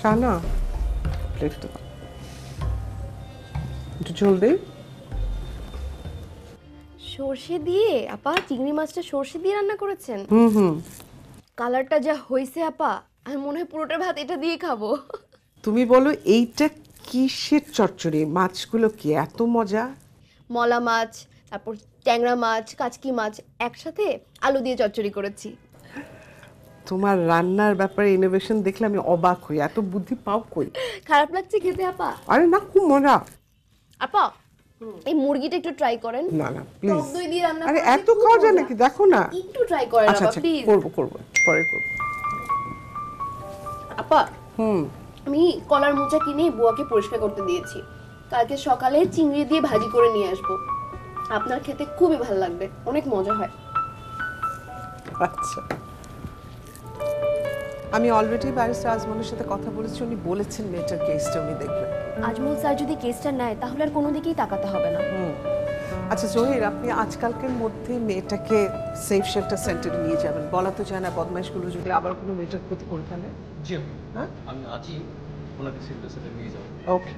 রানা প্লেটটা একটু ঝোল দে। সর্ষে দিয়ে আপা চিংড়ি মাছটা সর্ষে দিয়ে রান্না করেছেন? হুম। কালারটা যা হয়েছে আপা, আমি মনে হয় পুরোটা ভাত এটা দিয়ে খাবো। তুমি বলো এইটা কিসের চচ্চড়ি? মাছগুলো কি এত মজা? মলা মাছ, তারপর ট্যাংরা মাছ, কাচকি মাছ একসাথে আলু দিয়ে চচ্চড়ি করেছি। তোমার রান্নার ব্যাপারে ইনোভেশন দেখলে আমি অবাক হই, এত বুদ্ধি পাও কই? খারাপ লাগছে খেতে আপা? আরে না, খুব মজা। আপা এই মুরগিটা একটু ট্রাই করেন। না না টক প্লিজ। দই দিয়ে রান্না আরে করেছি, এত খুব খাওয়া যায় মজা। নাকি? দেখো না। একটু ট্রাই করেন আচ্ছা আপা আচ্ছা, প্লিজ। করবো পরে করবো। আপা হুম। আমি কলার মোচা কিনে বুয়াকে পরিষ্কার করতে দিয়েছি। কালকে সকালে চিংড়ি দিয়ে ভাজি করে নিয়ে আসবো। আপনার খেতে খুবই ভালো লাগবে, অনেক মজা হয়। আচ্ছা, আমি অলরেডি ব্যারিস্টার আজমলের সাথে কথা বলেছি, উনি বলেছেন মেয়েটার কেসটা উনি দেখবেন। আজমল স্যার যদি কেসটা নেয় তাহলে আর কোনো দিকেই তাকাতে হবে না। আচ্ছা জহির, আপনি আজকালকের মধ্যে মেয়েটাকে সেফ শেল্টার সেন্টারে নিয়ে যাবেন। বলা তো যায় না বদমাইশগুলো যদি আবার কোনো মেয়েটার ক্ষতি করে ফেলে। জি হ্যাঁ, আমি আজই ওনাকে সিভিল নিয়ে যাবো। ওকে।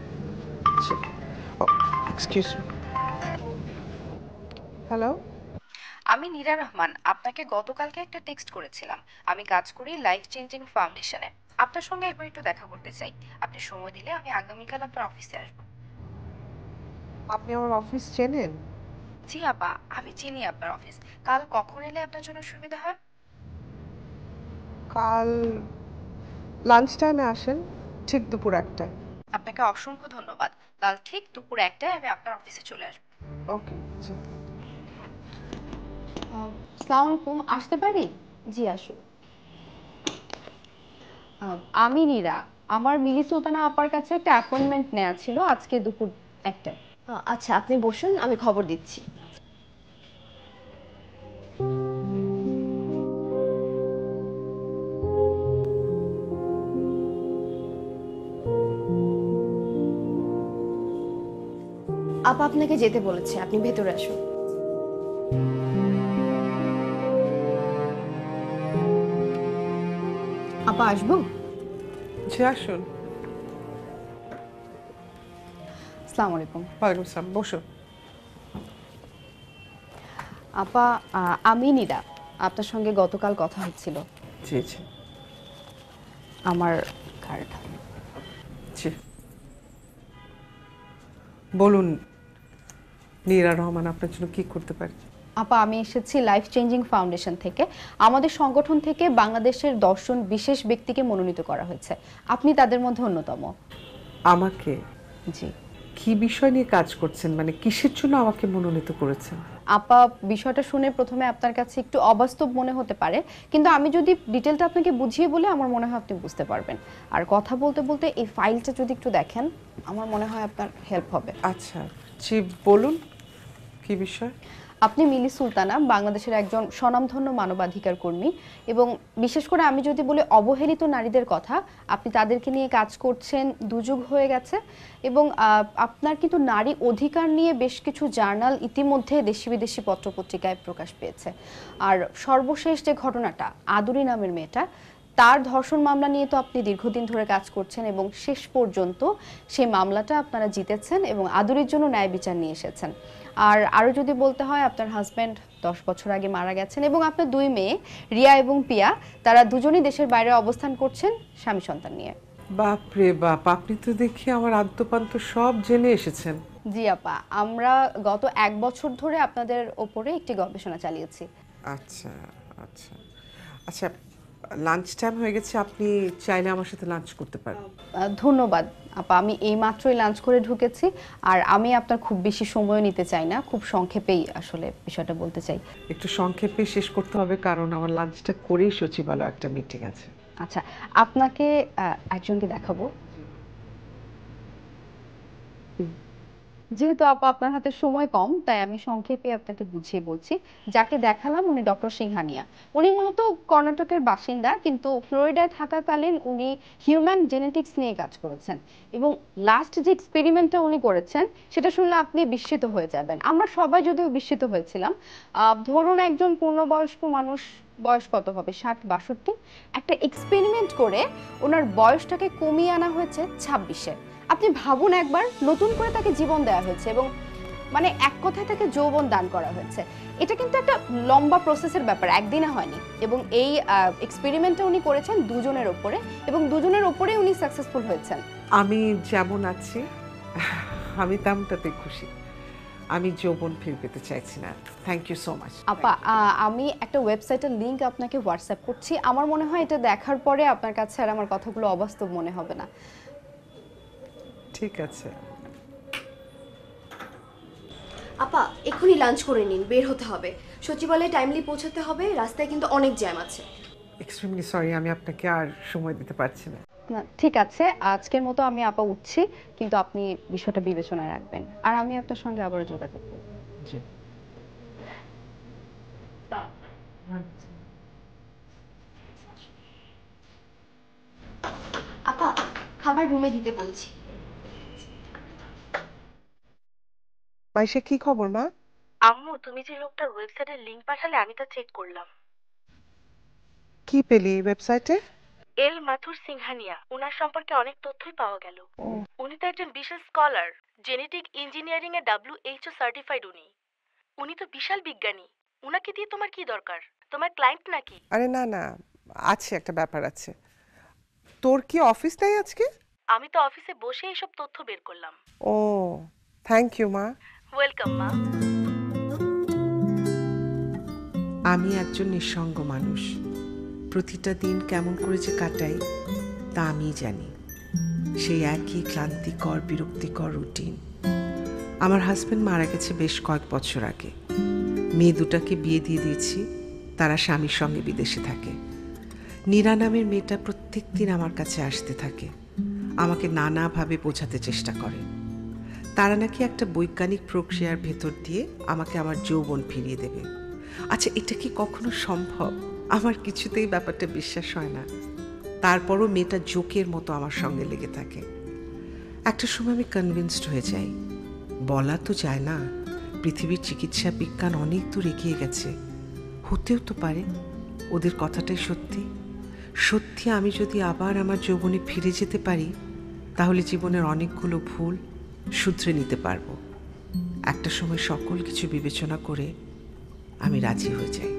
Excuse me. হ্যালো। আমি নীরা রহমান, আপনাকে গতকালকে একটা টেক্সট করেছিলাম। আমি কাজ করি লাইফ চেঞ্জিং ফাউন্ডেশনে। আপনার সঙ্গে একবার একটু দেখা করতে চাই। আপনি সময় দিলে আমি আগামীকাল আপনার অফিসে আসবো। আপনি আমার অফিস চেনেন? জি আপা, আমি চিনি আপনার অফিস। কাল কখন এলে আপনার জন্য সুবিধা হয়? কাল লাঞ্চ টাইমে আসেন, ঠিক দুপুর 1টায়। আপনাকে অসংখ্য ধন্যবাদ। কাল ঠিক দুপুর 1টায় আমি আপনার অফিসে চলে আসবো। ওকে। আসসালামু আলাইকুম, আসতে পারি? জি আসুন। আমি নীরা। আমার মিলি সুলতানা আপার কাছে একটা অ্যাপয়েন্টমেন্ট নেওয়া ছিল আজকে দুপুর 1টায়। আচ্ছা আপনি বসুন, আমি খবর দিচ্ছি। আপা আপনাকে যেতে বলেছে, আপনি ভেতরে আসুন। আপা আসবো? জি আসুন। আসসালামু আলাইকুম। ওয়ালাইকুম আসসালাম, বসো। আপা, আমি নীরা। আপনার সঙ্গে গতকাল কথা হচ্ছিল। জি জি আমার কার্ড। জি, বলুন নীরা রহমান, আপনার জন্য কি করতে পারি? আপা, আমি এসেছি লাইফ চেঞ্জিং ফাউন্ডেশন থেকে। আমাদের সংগঠন থেকে বাংলাদেশের 10 জন বিশেষ ব্যক্তিকে মনোনীত করা হয়েছে। আপনি তাদের মধ্যে অন্যতম। আমাকে? জি কি বিষয় নিয়ে কাজ করছেন, মানে কিসের জন্য আমাকে মনোনীত করেছেন? আপা, বিষয়টা শুনে প্রথমে আপনার কাছে একটু অবাস্তব মনে হতে পারে, কিন্তু আমি যদি ডিটেলটা আপনাকে বুঝিয়ে বলে আমার মনে হয় আপনি বুঝতে পারবেন। আর কথা বলতে বলতে এই ফাইলটা যদি একটু দেখেন, আমার মনে হয় আপনার হেল্প হবে। আচ্ছা জি বলুন, কি বিষয়? আপনি মিলি সুলতানা, বাংলাদেশের একজন স্বনামধন্য মানবাধিকার কর্মী, এবং বিশেষ করে আমি যদি বলি অবহেলিত নারীদের কথা, আপনি তাদেরকে নিয়ে কাজ করছেন, দুযুগ হয়ে গেছে। এবং আপনার কিন্তু নারী অধিকার নিয়ে বেশ কিছু জার্নাল ইতিমধ্যে দেশি বিদেশি পত্রপত্রিকায় প্রকাশ পেয়েছে। আর সর্বশেষ যে ঘটনাটা, আদুরি নামের মেয়েটা, তার ধর্ষণ মামলা নিয়ে তো আপনি দীর্ঘদিন ধরে কাজ করছেন এবং শেষ পর্যন্ত সেই মামলাটা আপনারা জিতেছেন এবং আদুরির জন্য ন্যায় বিচার নিয়ে এসেছেন। আর আরও যদি বলতে হয়, আপনার হাজব্যান্ড 10 বছর আগে মারা গেছেন এবং আপনার 2 মেয়ে রিয়া এবং পিয়া, তারা দুজনই দেশের বাইরে অবস্থান করছেন স্বামী সন্তান নিয়ে। বাপ রে বাপ, আপনি তো দেখি আমার আদ্যপান্ত সব জেনে এসেছেন। জি আপা, আমরা গত 1 বছর ধরে আপনাদের ওপরে একটি গবেষণা চালিয়েছি। আচ্ছা আচ্ছা আচ্ছা, লাঞ্চ টাইম হয়ে গেছে, আপনি চাইলে আমার সাথে লাঞ্চ করতে পারেন। ধন্যবাদ আপা, আমি এই মাত্রই লাঞ্চ করে ঢুকেছি। আর আমি আপনার খুব বেশি সময় নিতে চাই না, খুব সংক্ষেপেই আসলে বিষয়টা বলতে চাই। একটু সংক্ষেপে শেষ করতে হবে, কারণ আমার লাঞ্চটা করেই সচিবালয় একটা মিটিং আছে। আচ্ছা, আপনাকে একজনকে দেখাবো। যেহেতু আপা আপনার হাতে সময় কম, তাই আমি সংক্ষেপে আপনাকে বুঝিয়ে বলছি। যাকে দেখালাম উনি ডক্টর সিংহানিয়া। উনি মূলত কর্ণাটকের বাসিন্দা, কিন্তু ফ্লোরিডায় থাকাকালীন উনি হিউম্যান জেনেটিক্স নিয়ে কাজ করেছেন। এবং লাস্ট যে এক্সপেরিমেন্টটা উনি করেছেন, সেটা শুনলে আপনি বিস্মিত হয়ে যাবেন। আমরা সবাই যদিও বিস্মিত হয়েছিলাম। ধরুন একজন পূর্ণবয়স্ক মানুষ বয়স কত হবে 60-62, একটা এক্সপেরিমেন্ট করে ওনার বয়সটাকে কমিয়ে আনা হয়েছে 26-এ। আপনি ভাবুন একবার, নতুন করে তাকে জীবন দেওয়া হয়েছে এবং মানে এক কথায় তাকে যৌবন দান করা হয়েছে। এটা কিন্তু একটা লম্বা প্রসেসের ব্যাপার, একদিনে হয়নি। এবং এই এক্সপেরিমেন্টটা উনি করেছেন দুজনের ওপরে এবং দুজনের ওপরেই উনি সাকসেসফুল হয়েছেন। আমি যেমন আছি আমি তেমনটাতে খুশি। আমি যৌবন ফিরে পেতে চাইছি না। Thank you so much. আপা, আমি একটা ওয়েবসাইটের লিংক আপনাকে হোয়াটসঅ্যাপ করছি। আমার মনে হয় এটা দেখার পরে আপনার কাছে আর আমার কথাগুলো অবাস্তব মনে হবে না। ঠিক আছে। আপা এক্ষুনি লাঞ্চ করে নিন, বের হতে হবে। সচিবালয়ে টাইমলি পৌঁছাতে হবে, রাস্তায় কিন্তু অনেক জ্যাম আছে। এক্সট্রিমলি সরি, আমি আপনাকে আর সময় দিতে পারছি না। না ঠিক আছে, আজকের মতো আমি আপা উঠছি, কিন্তু আপনি বিষয়টা বিবেচনায় রাখবেন আর আমি আপনার সঙ্গে আবার যোগাযোগ করব। জি। আপা খাবার রুমে দিতে বলছি। মাইশা, কি খবর মা? আম্মু, তুমি যে লোকটার ওয়েবসাইটের লিংক পাঠালে আমি তা চেক করলাম। কি পেলি এই ওয়েবসাইটে? এল মাথুর সিংহানিয়া, ওনার সম্পর্কে অনেক তথ্যই পাওয়া গেল। উনি তো একজন বিশেষ scholar, genetic engineering A WHO certified. উনি তো বিশাল বিজ্ঞানী। উনাকে দিয়ে তোমার কি দরকার? তোমার ক্লায়েন্ট নাকি? আরে না না, আছে, একটা ব্যাপার আছে। তোর কি অফিস নাই আজকে? আমি তো অফিসে বসে এইসব তথ্য বের করলাম। ও, থ্যাংক ইউ মা। ওয়েলকাম মা। আমি একজন নিঃসঙ্গ মানুষ। প্রতিটা দিন কেমন করে যে কাটাই তা আমিই জানি। সেই একই ক্লান্তিকর বিরক্তিকর রুটিন। আমার হাজবেন্ড মারা গেছে বেশ কয়েক বছর আগে। মেয়ে দুটাকে বিয়ে দিয়ে দিয়েছি, তারা স্বামীর সঙ্গে বিদেশে থাকে। নীরা নামের মেয়েটা প্রত্যেক দিন আমার কাছে আসতে থাকে, আমাকে নানাভাবে বোঝাতে চেষ্টা করে। তারা নাকি একটা বৈজ্ঞানিক প্রক্রিয়ার ভেতর দিয়ে আমাকে আমার যৌবন ফিরিয়ে দেবে। আচ্ছা, এটা কি কখনো সম্ভব? আমার কিছুতেই ব্যাপারটা বিশ্বাস হয় না। তারপরও মেয়েটা জোকের মতো আমার সঙ্গে লেগে থাকে। একটা সময় আমি কনভিন্সড হয়ে যাই। বলা তো যায় না, পৃথিবীর চিকিৎসা বিজ্ঞান অনেক দূর এগিয়ে গেছে। হতেও তো পারে ওদের কথাটাই সত্যি। সত্যি আমি যদি আবার আমার যৌবনে ফিরে যেতে পারি, তাহলে জীবনের অনেকগুলো ভুল শুধরে নিতে পারবো। একটা সময় সকল কিছু বিবেচনা করে আমি রাজি হয়ে যাই।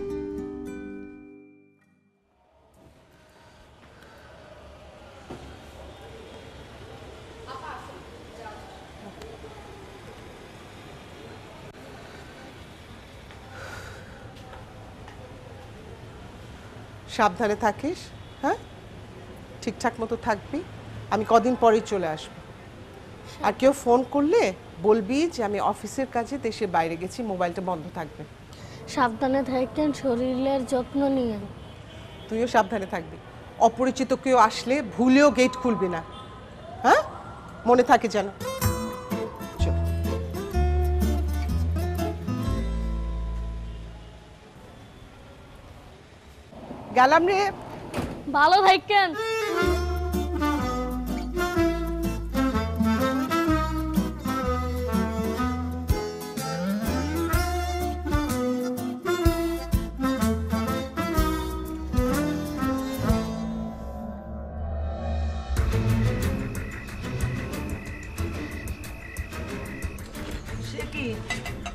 সাবধানে থাকিস, হ্যাঁ? ঠিকঠাক মতো থাকবি। আমি কদিন পরেই চলে আসবো। আর কেউ ফোন করলে বলবি যে আমি অফিসের কাজে দেশের বাইরে গেছি, মোবাইলটা বন্ধ থাকবে। সাবধানে থাকেন, শরীরের যত্ন নিয়েন। তুইও সাবধানে থাকবি। অপরিচিত কেউ আসলে ভুলেও গেট খুলবি না, হ্যাঁ? মনে থাকে যেন। চল। গেলাম রে। ভালো থাকেন।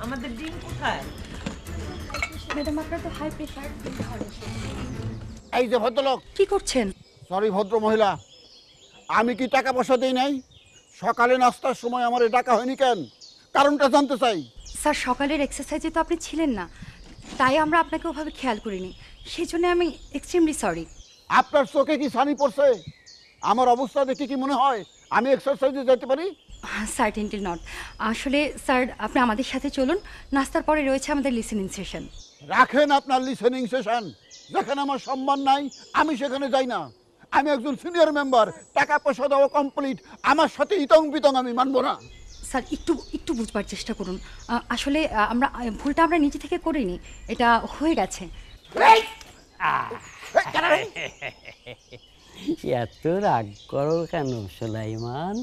আমাদের ডিম কোথায়? ম্যাডাম আপনার তো হাই প্রেশার। এই যে ভদ্রলোক, কি করছেন? সরি ভদ্র মহিলা, আমি কি টাকা পয়সা দেই নাই? সকালে নাস্তার সময় আমার ডাকা হয়নি কেন? কারণটা জানতে চাই। স্যার, সকালের এক্সারসাইজে তো আপনি ছিলেন না, তাই আমরা আপনাকে ওভাবে খেয়াল করিনি। সেই জন্য আমি এক্সট্রিমলি সরি। আপনার চোখে কি ছানি পড়ছে? আমার অবস্থা দেখে কি মনে হয় আমি এক্সারসাইজে যেতে পারি? Certainly not. আসলে স্যার, আপনি আমাদের সাথে চলুন, নাস্তার পরে রয়েছে আমাদের লিসেনিং সেশন। রাখেন আপনার লিসেনিং সেশন। যেখানে আমার সম্মান নাই আমি সেখানে যাই না। আমি একজন সিনিয়র মেম্বার, টাকা পয়সা দেওয়া কমপ্লিট। আমার সাথে ইতং বিতং আমি মানবো না। স্যার, একটু বুঝবার চেষ্টা করুন। আসলে ভুলটা আমরা নিজে থেকে করিনি, এটা হয়ে গেছে। এত রাগ করো কেন সুলাইমান?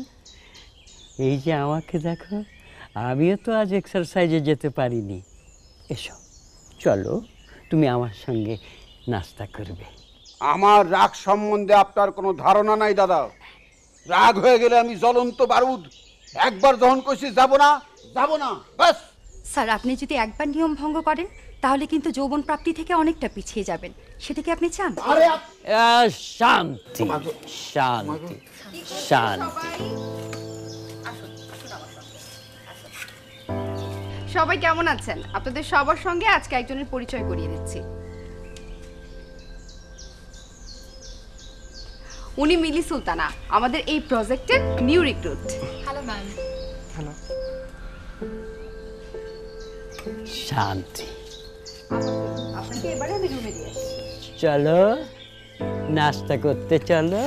এই যে আমাকে দেখো, আমিও তো আজ এক্সারসাইজে যেতে পারিনি। এসো, চলো তুমি আমার সঙ্গে নাস্তা করবে। আমার রাগ সম্বন্ধে আপনার কোনো ধারণা নাই দাদা। রাগ হয়ে গেলে আমি জ্বলন্ত বারুদ। একবার যখন কইছি যাব না ব্যাস। স্যার, আপনি যদি একবার নিয়ম ভঙ্গ করেন তাহলে কিন্তু যৌবন প্রাপ্তি থেকে অনেকটা পিছিয়ে যাবেন। সেটা কি আপনি চান? শান্তি শান্তি শান্তি। সবাই কেমন আছেন? আপনাদের সবার সঙ্গে আজকে একজনের পরিচয় করিয়ে দিচ্ছি। উনি মিলি সুলতানা, আমাদের এই প্রজেক্টের new recruit. Hello ma'am. Hello. শান্তি। আপনাকে এবারে আমি রুমে দিয়ে আসি। চলো নাস্তা করতে চলো।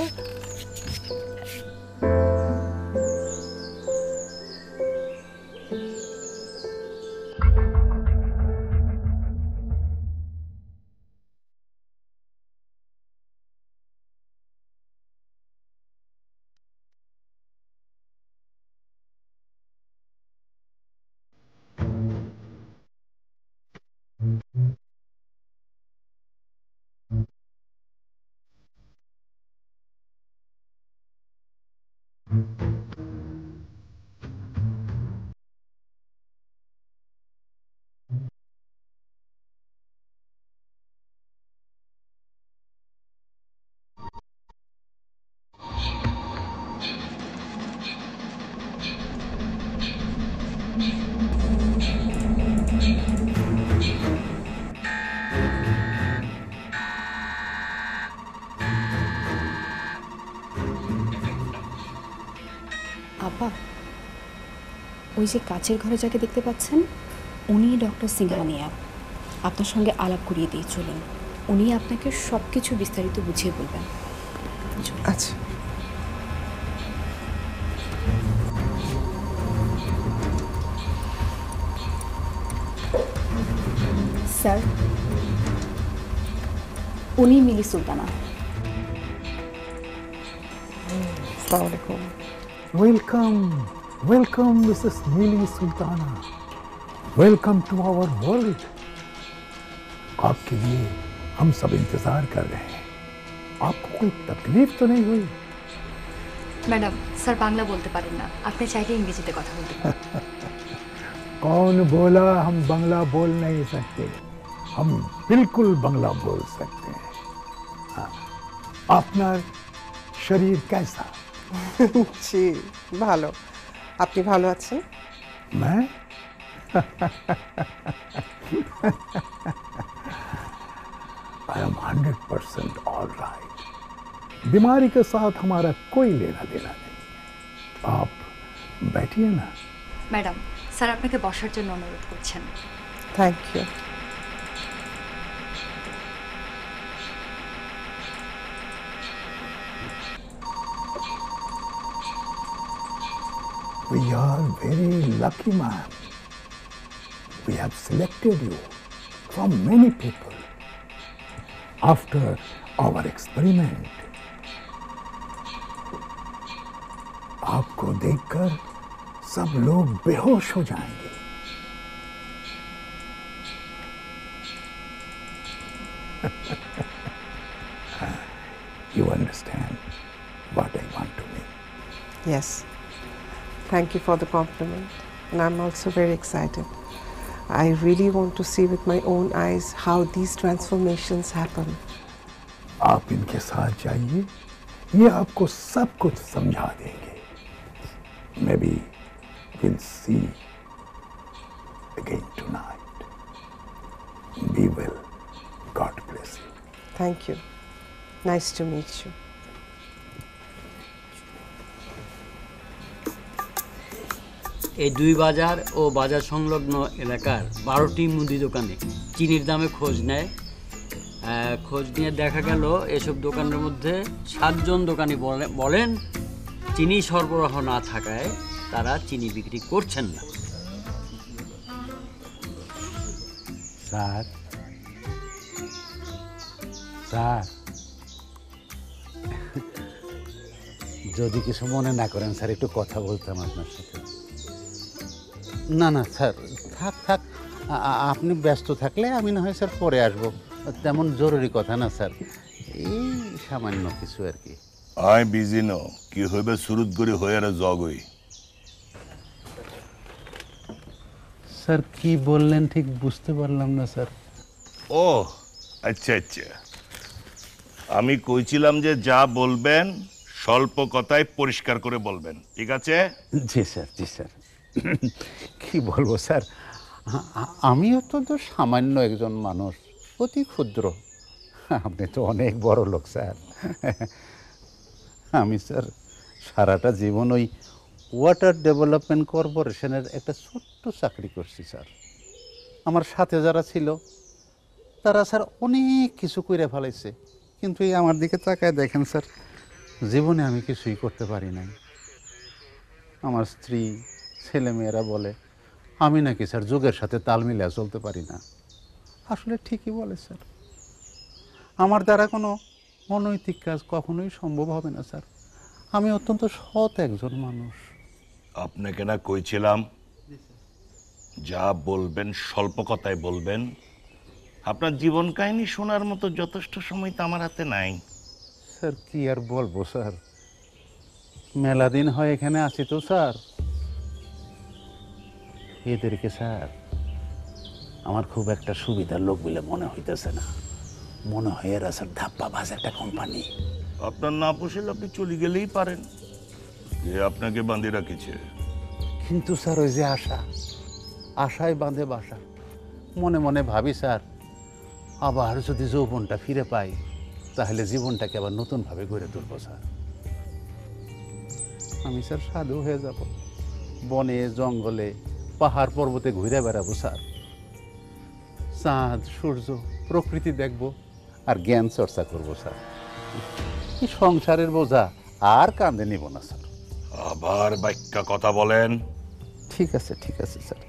আব্বা, ওই যে কাচের ঘরে যাকে দেখতে পাচ্ছেন উনি ডক্টর সিংহানিয়া। আপনার সঙ্গে আলাপ করিয়ে দিয়ে চলুন, উনি আপনাকে সব কিছু বিস্তারিত বুঝিয়ে বলবেন। আচ্ছা। স্যার, উনি মিলি সুলতানা। আসসালামু আলাইকুম। Welcome, Mrs. Mili Sultana. Welcome to our world. आपके लिए हम सब इंतजार कर रहे हैं। आपको कोई तकलीफ तो नहीं हुई? ম্যাডাম, স্যার বাংলা বলতে পারেন না, আপনি চাইলে ইংরেজিতে কথা বলতে পারেন। कौन बोला हम बांग्ला बोल नहीं सकते? हम बिल्कुल बांग्ला बोल सकते हैं। हाँ, আপনার শরীর कैसा? জি ভালো। আপনি ভালো আছেন? मैं I am 100% all right. बीमारी के साथ हमारा कोई लेना देना नहीं। आप बैठिए ना। ম্যাডাম, স্যার আপনাকে বসার জন্য অনুরোধ করছেন। Thank you. We are very lucky, man. We have selected you from many people. After our experiment, आपको देखकर सब लोग बेहोश हो जाएंगे। You understand what I want to mean? Yes. Thank you for the compliment. And I'm also very excited. I really want to see with my own eyes how these transformations happen. आप इनके साथ जाइए, ये आपको सब कुछ समझा देंगे। Maybe we'll see again tonight. Be well. God bless you. Thank you. Nice to meet you. এই দুই বাজার ও বাজার সংলগ্ন এলাকার 12টি মুদি দোকানে চিনির দামে খোঁজ নেয়। খোঁজ নিয়ে দেখা গেল এসব দোকানের মধ্যে 7 জন দোকানি বলেন চিনি সরবরাহ না থাকায় তারা চিনি বিক্রি করছেন না। স্যার, স্যার, যদি কিছু মনে না করেন স্যার, একটু কথা বলতাম আপনার সাথে। না না স্যার, থাক থাক, আপনি ব্যস্ত থাকলে আমি না হয় স্যার পরে আসবো। তেমন জরুরি কথা না স্যার, এই সামান্য কিছু আর কি। আই বিজি ন কি হইবে সুরুত করে হয়ে আর জগই। স্যার কি বললেন ঠিক বুঝতে পারলাম না স্যার। ও আচ্ছা আচ্ছা, আমি কইছিলাম যে যা বলবেন স্বল্প কথায় পরিষ্কার করে বলবেন, ঠিক আছে? জি স্যার, জি স্যার। কি বলবো স্যার, আমি অত্যন্ত সামান্য একজন মানুষ, অতি ক্ষুদ্র। আপনি তো অনেক বড় লোক স্যার। আমি স্যার সারাটা জীবন ওই ওয়াটার ডেভেলপমেন্ট কর্পোরেশনের একটা ছোট্ট চাকরি করছি স্যার। আমার সাথে যারা ছিল তারা স্যার অনেক কিছু করে ফেলাইছে, কিন্তু এই আমার দিকে তাকায় দেখেন স্যার, জীবনে আমি কিছুই করতে পারি নাই। আমার স্ত্রী ছেলেমেয়েরা বলে আমি নাকি স্যার যুগের সাথে তাল মিলিয়ে চলতে পারি না। আসলে ঠিকই বলে স্যার, আমার দ্বারা কোনো অনৈতিক কাজ কখনোই সম্ভব হবে না স্যার। আমি অত্যন্ত সৎ একজন মানুষ। আপনাকে না কইছিলাম যা বলবেন স্বল্প কথায় বলবেন। আপনার জীবন কাহিনী শোনার মতো যথেষ্ট সময় তো আমার হাতে নাই। স্যার কি আর বলবো স্যার, মেলা দিন হয় এখানে আছি তো স্যার। এদেরকে স্যার আমার খুব একটা সুবিধার লোক বলে মনে হইতেছে না। মনে হয় এরা স্যার ধাপ্পা বাজ একটা কোম্পানি। আপনার না পোষালে আপনি চলে গেলেই পারেন, যে আপনাকে বাঁধে রাখিছে। কিন্তু স্যার ওই যে আশায় বাঁধে বাসা। মনে মনে ভাবি স্যার, আবার যদি যৌবনটা ফিরে পাই তাহলে জীবনটাকে আবার নতুনভাবে গড়ে তুলব স্যার। আমি স্যার সাধু হয়ে যাব, বনে জঙ্গলে পাহাড় পর্বতে ঘুরে বেড়াবো স্যার। চাঁদ সূর্য প্রকৃতি দেখব আর জ্ঞান চর্চা করব স্যার। এই সংসারের বোঝা আর কাঁধে নিব না স্যার। আবার বাক্যা কথা বলেন। ঠিক আছে ঠিক আছে স্যার,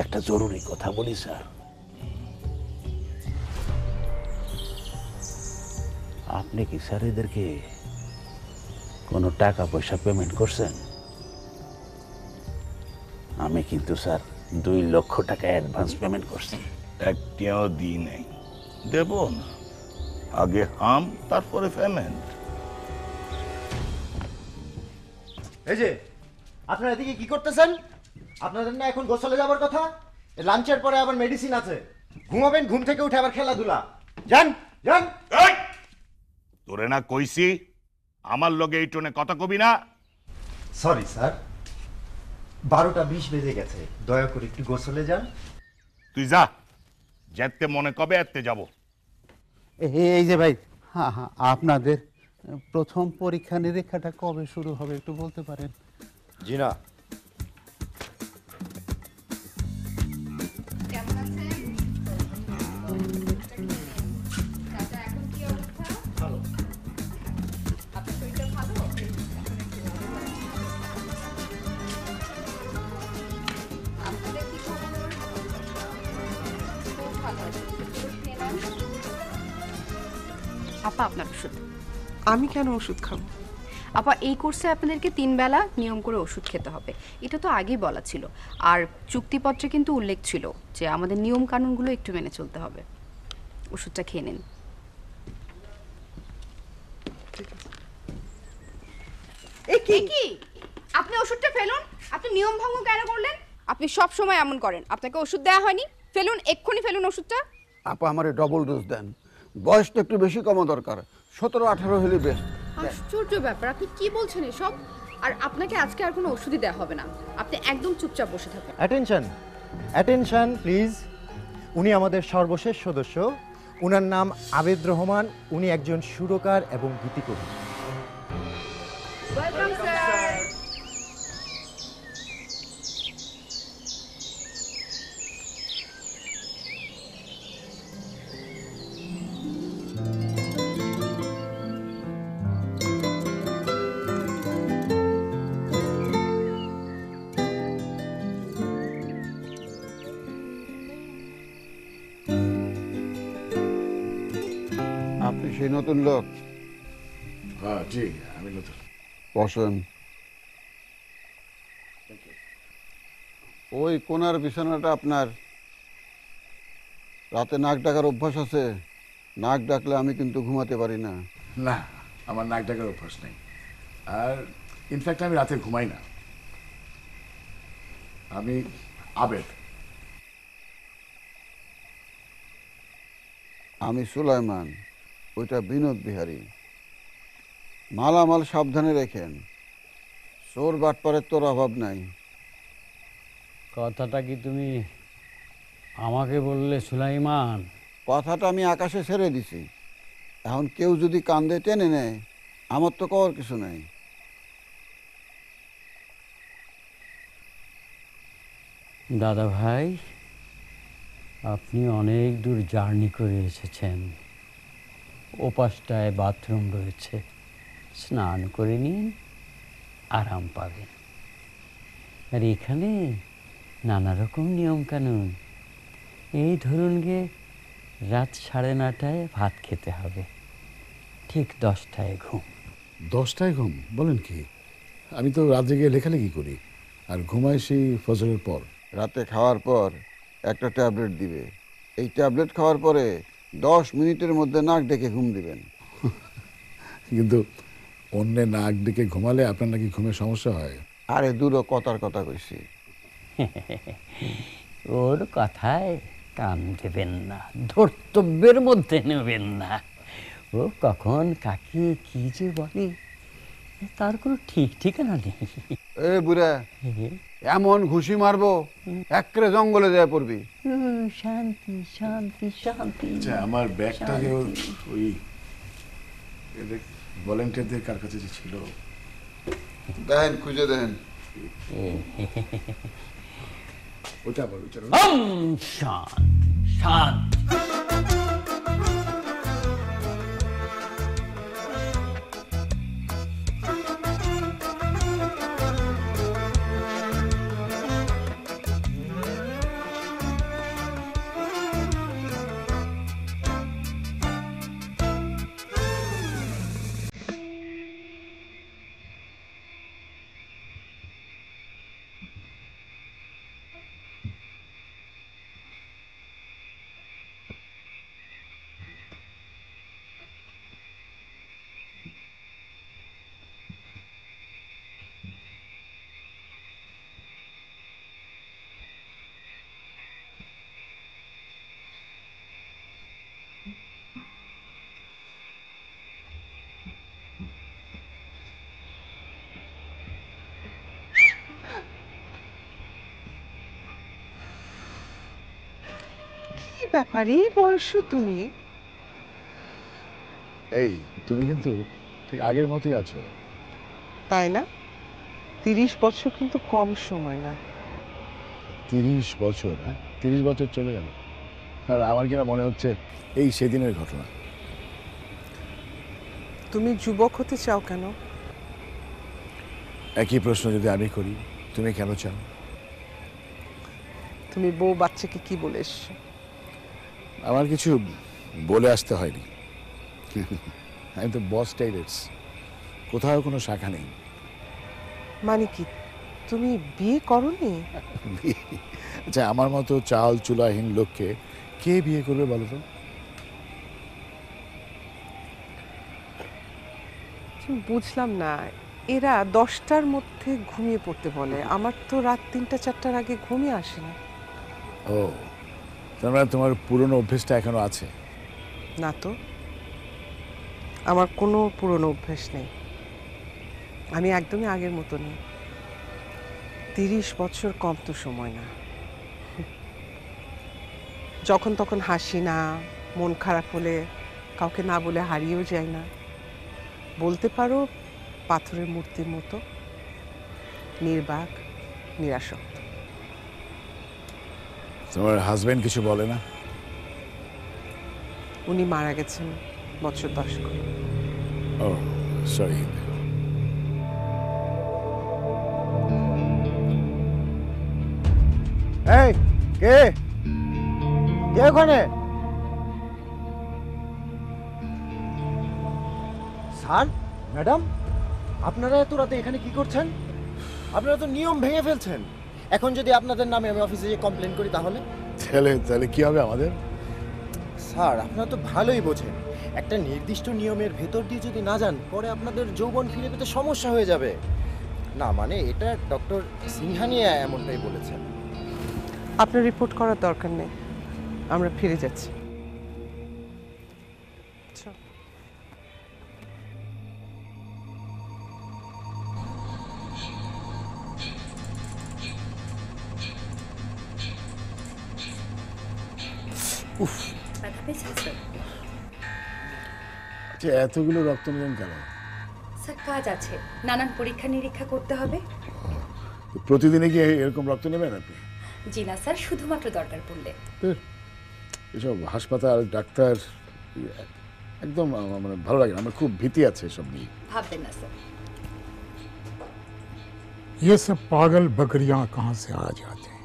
একটা জরুরি কথা বলি স্যার। আপনি কি স্যার এদেরকে কোনো টাকা পয়সা পেমেন্ট করছেন? আমি কিন্তু স্যার 2 লক্ষ টাকা অ্যাডভান্স পেমেন্ট করছি। একটিও দিই নাই, দেব না। আগে হাম তারপরে পেমেন্ট। এই যে আপনারা এদিকে কি করতেছেন? আপনাদের না এখন গোসলে যাবার কথা? লাঞ্চের পরে আবার মেডিসিন আছে, ঘুমাবেন, ঘুম থেকে উঠে আবার খেলাধুলা। যান যান। তোরে না কইছি আমার লগে এই টোনে কথা কবি না। সরি স্যার, 12টা 20 বেজে গেছে, দয়া করে একটু গোসলে যান। তুই যা, যেতে মনে কবে এতে যাব। এই যে ভাই, হ্যাঁ হ্যাঁ, আপনাদের প্রথম পরীক্ষা নিরীক্ষাটা কবে শুরু হবে একটু বলতে পারেন? জি না। আপা আপনার ওষুধ। আমি কেন ওষুধ খাবো? আপা এই কোর্সে আপনাদেরকে 3 বেলা নিয়ম করে ওষুধ খেতে হবে, এটা তো আগেই বলা ছিল। আর চুক্তিপত্রে কিন্তু উল্লেখ ছিল যে আমাদের নিয়ম কানুনগুলো একটু মেনে চলতে হবে। ওষুধটা খেয়ে নিন। কি আপনি ওষুধটা ফেলুন? আপনি নিয়ম ভঙ্গ কেন করলেন? আপনি সব সময় এমন করেন। আপনাকে ওষুধ দেওয়া হয়নি, ফেলুন, এক্ষুনি ফেলুন ওষুধটা। আপা আমারে ডবল ডোজ দেন, বয়সটা একটু বেশি কমা দরকার, 17-18 হলে বেস্ট। আশ্চর্য ব্যাপার, আপনি কি বলছেন এসব? আর আপনাকে আজকে আর কোনো ওষুধই দেওয়া হবে না, আপনি একদম চুপচাপ বসে থাকুন। Attention attention please. উনি আমাদের সর্বশেষ সদস্য, উনার নাম আবেদ রহমান। উনি একজন সুরকার এবং গীতিকবি। Welcome sir. আপনি সেই নতুন লোক? হ্যাঁ জি, আমি নতুন। বসেন। ওই কোনার বিছানাটা আপনার? রাতে নাক ডাকার অভ্যাস আছে? নাক ডাকলে আমি কিন্তু ঘুমাতে পারি না। না, আমার নাক ডাকার অভ্যাস নেই। আর ইনফ্যাক্ট আমি রাতে ঘুমাই না। আমি আবেদ। আমি সুলাইমান, ওইটা বিনোদ বিহারী। মালামাল সাবধানে রেখেন, চোর বাটপারের তোর অভাব নাই। কথাটা কি তুমি আমাকে বললে সুলাইমান? কথাটা আমি আকাশে ছেড়ে দিছি, এখন কেউ যদি কান্দে টেনে নেয় আমার তো কওয়ার কিছু নাই। দাদা ভাই, আপনি অনেক দূর জার্নি করে এসেছেন। ওপাশটায় বাথরুম রয়েছে, স্নান করে নিন, আরাম পাবেন। আর এখানে নানা রকম নিয়মকানুন। এই ধরুন গে, রাত 9:30টায় ভাত খেতে হবে, ঠিক 10টায় ঘুম। 10টায় ঘুম বলেন কি? আমি তো রাত জেগে লেখালেখি করি আর ঘুমাই সেই ফজরের পর। রাতে খাওয়ার পর একটা ট্যাবলেট দিবে, এই ট্যাবলেট খাওয়ার পরে 10 মিনিটের মধ্যে নাক ডেকে ঘুম দিবেন। কিন্তু অন্যে নাক ডেকে ঘুমালে আপনার নাকি ঘুমের সমস্যা হয়? আরে দূরও কথার কথা কইছি। ওর কথায় কান দেবেন না, ধর্তব্যের মধ্যে নেবেন না। ও কখন কাকে কি যে বলে তার কোনো ঠিক ঠিকানা নেই। এ বুড়া, এমন ঘুষি মারবো একরে জঙ্গলে যায় পড়বি। শান্তি শান্তি শান্তি। আচ্ছা, আমার ব্যাগটা যে ওই ভলেন্টিয়ারদের কার কাছে যে ছিল, দেখেন খুঁজে দেখেন। ওটা বল, ওটা শান্তি শান্তি। ব্যাপারে বয়স তুমি? এই তুমি কিন্তু ঠিক আগের মতোই আছো। তাই না? 30 বছর কিন্তু কম সময় না। 30 বছর? হ্যাঁ, 30 বছর চলে গেল। আর আমার কিনা মনে হচ্ছে এই সেদিনের ঘটনা। তুমি যুবক হতে চাও কেন? একই প্রশ্ন যদি আমি করি, তুমি কেন চাও? তুমি বউ বাচ্চাকে কি বলে এসছো? আমার কিছু বলে আসতে হয়নি। আমি তো বস টাইলেটস, কোথাও কোনো শাখা নেই। মানে কি, তুমি বিয়ে করনি? আচ্ছা, আমার মতো চাল চুলাহীন লোককে কে বিয়ে করবে বলো তো? বুঝলাম না, এরা 10টার মধ্যে ঘুমিয়ে পড়তে বলে, আমার তো রাত 3টা-4টার আগে ঘুমিয়ে আসে না। ও, তার মানে তোমার পুরনো অভ্যেসটা এখনো আছে? না তো, আমার কোনো পুরনো অভ্যেস নেই। আমি একদমই আগের মতো নেই। 30 বছর কম তো সময় না। যখন তখন হাসি না, মন খারাপ হলে কাউকে না বলে হারিয়েও যায় না। বলতে পারো পাথরের মূর্তির মতো নির্বাক, নিরাসক্ত। তোমার হাজবেন্ড কিছু বলে না? উনি মারা গেছেন বছর 10 করে। ও সরি। এই কে কে ওখানে? স্যার, ম্যাডাম, আপনারা এত রাতে এখানে কি করছেন? আপনারা তো নিয়ম ভেঙে ফেলছেন। এখন যদি আপনাদের নামে আমি অফিসে গিয়ে কমপ্লেন করি তাহলে? তাহলে কি হবে আমাদের? স্যার আপনারা তো ভালোই বোঝেন, একটা নির্দিষ্ট নিয়মের ভেতর দিয়ে যদি না যান পরে আপনাদের যৌবন ফিরে পেতে সমস্যা হয়ে যাবে। না মানে এটা ডক্টর সিংহানিয়া এমনটাই বলেছেন। আপনার রিপোর্ট করার দরকার নেই, আমরা ফিরে যাচ্ছি। আচ্ছা, এতগুলো রক্ত নিলেন কেন? স্যার কাজ আছে, নানান পরীক্ষা নিরীক্ষা করতে হবে। প্রতিদিনই কি এরকম রক্ত নেবেন আপনি? জি না স্যার, শুধুমাত্র দরকার পড়লে। এসব হাসপাতাল, ডাক্তার একদম মানে ভালো লাগে না, আমার খুব ভীতি আছে এসব নিয়ে। ভাববেন না স্যার। ये सब पागल बकरियां कहाँ से आ जाते हैं?